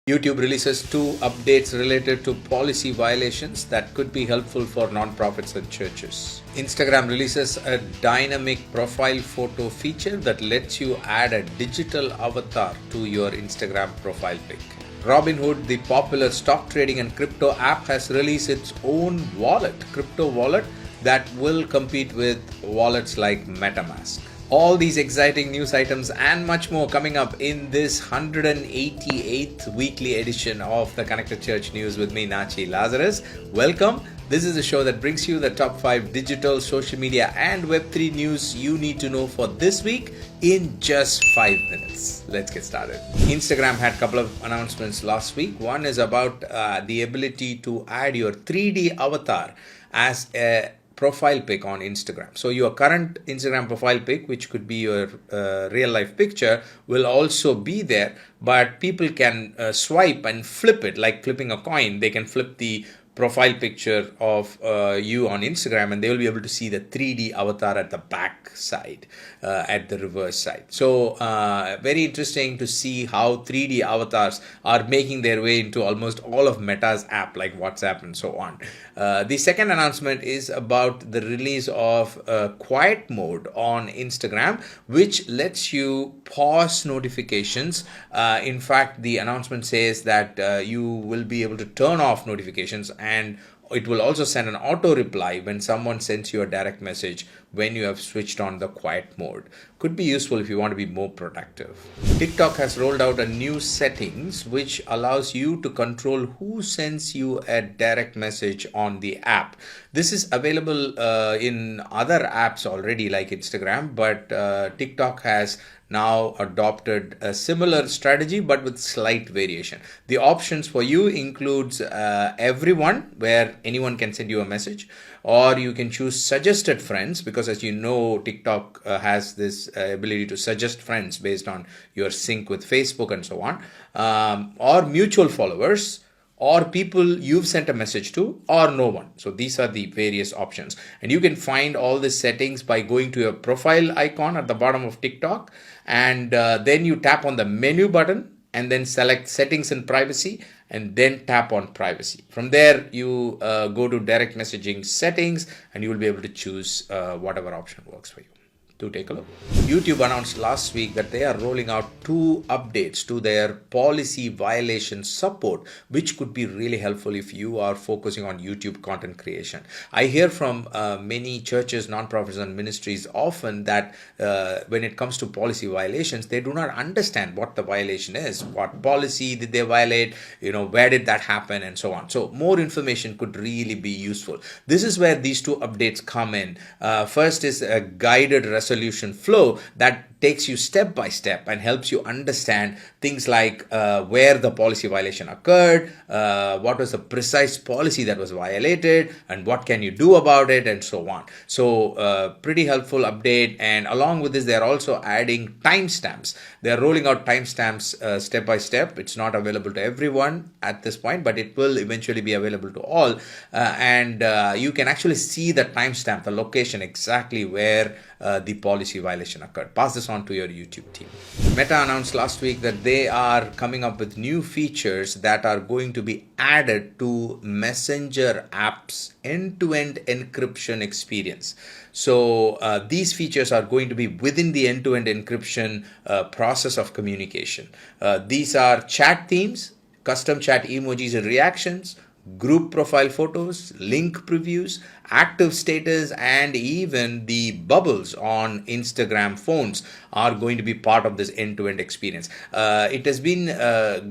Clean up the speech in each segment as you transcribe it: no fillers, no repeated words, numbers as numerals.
YouTube releases two updates related to policy violations that could be helpful for nonprofits and churches. Instagram releases a dynamic profile photo feature that lets you add a digital avatar to your Instagram profile pic. Robinhood, the popular stock trading and crypto app, has released its own crypto wallet, that will compete with wallets like MetaMask. All these exciting news items and much more coming up in this 188th weekly edition of the Connected Church News with me, Nachi Lazarus. Welcome. This is a show that brings you the top 5 digital, social media and Web3 news you need to know for this week in just 5 minutes. Let's get started. Instagram had a couple of announcements last week. One is about the ability to add your 3D avatar as a profile pic on Instagram. So your current Instagram profile pic, which could be your real life picture, will also be there, but people can swipe and flip it like flipping a coin. They can flip the profile picture of you on Instagram and they will be able to see the 3D avatar at the back side, at the reverse side. So very interesting to see how 3D avatars are making their way into almost all of Meta's app like WhatsApp and so on. The second announcement is about the release of quiet mode on Instagram, which lets you pause notifications. In fact, the announcement says that you will be able to turn off notifications, and it will also send an auto reply when someone sends you a direct message when you have switched on the quiet mode. Could be useful if you want to be more productive. TikTok has rolled out a new settings which allows you to control who sends you a direct message on the app. This is available in other apps already like Instagram, but TikTok has now adopted a similar strategy but with slight variation. The options for you includes everyone, where anyone can send you a message, or you can choose suggested friends, because as you know, TikTok has this ability to suggest friends based on your sync with Facebook and so on, or mutual followers, or people you've sent a message to, or no one. So these are the various options. And you can find all the settings by going to your profile icon at the bottom of TikTok, and then you tap on the menu button and then select settings and privacy, and then tap on privacy. From there, you go to direct messaging settings and you will be able to choose whatever option works for you. Do take a look. YouTube announced last week that they are rolling out 2 updates to their policy violation support, which could be really helpful if you are focusing on YouTube content creation. I hear from many churches, nonprofits and ministries often that when it comes to policy violations, they do not understand what the violation is, what policy did they violate, where did that happen and so on. So more information could really be useful. This is where these 2 updates come in. First is a guided resolution flow that takes you step by step and helps you understand things like where the policy violation occurred, what was the precise policy that was violated, and what can you do about it, and so on. So pretty helpful update. And along with this, they're also adding timestamps. They're rolling out timestamps step by step. It's not available to everyone at this point, but it will eventually be available to all. And you can actually see the timestamp, the location exactly where the policy violation occurred. Pass this on to your YouTube team. Meta announced last week that they are coming up with new features that are going to be added to Messenger apps end-to-end encryption experience. So these features are going to be within the end-to-end encryption process of communication. These are chat themes, custom chat emojis and reactions, group profile photos, link previews, active status, and even the bubbles on Instagram phones are going to be part of this end-to-end experience. It has been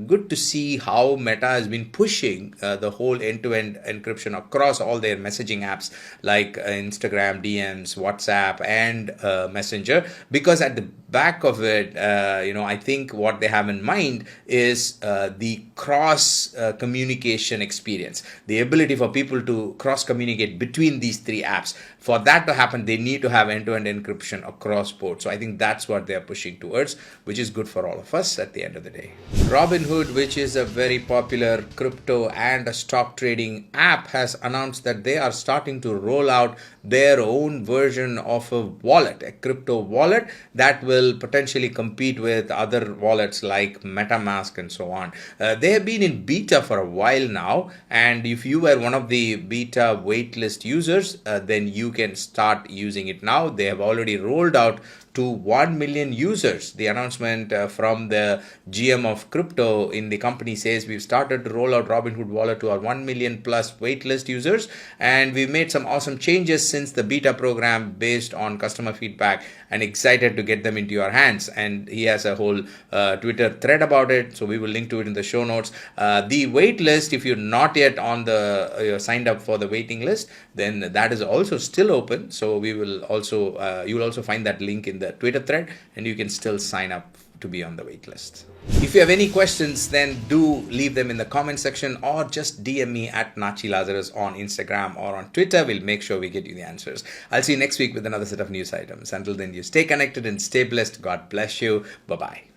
good to see how Meta has been pushing the whole end-to-end encryption across all their messaging apps like Instagram, DMs, WhatsApp, and Messenger, because at the back of it, I think what they have in mind is the cross communication experience, the ability for people to cross communicate between these 3 apps. For that to happen, they need to have end-to-end encryption across board. So I think that's That's what they are pushing towards, which is good for all of us at the end of the day. Robinhood, which is a very popular crypto and a stock trading app, has announced that they are starting to roll out their own version of a wallet, a crypto wallet that will potentially compete with other wallets like MetaMask and so on. They have been in beta for a while now, and if you were one of the beta waitlist users, then you can start using it now. They have already rolled out to 1 million users. The announcement from the GM of crypto in the company says we've started to roll out Robinhood wallet to our 1 million plus waitlist users, and we've made some awesome changes since the beta program based on customer feedback, and excited to get them into your hands. And he has a whole Twitter thread about it, so we will link to it in the show notes. The waitlist, if you're not yet on the signed up for the waiting list, then that is also still open. So we will also you will also find that link in the Twitter thread, and you can still sign up to be on the wait list. If you have any questions, then do leave them in the comment section, or just DM me at Nachi Lazarus on Instagram or on Twitter. We'll make sure we get you the answers. I'll see you next week with another set of news items. Until then, you stay connected and stay blessed. God bless you. Bye-bye.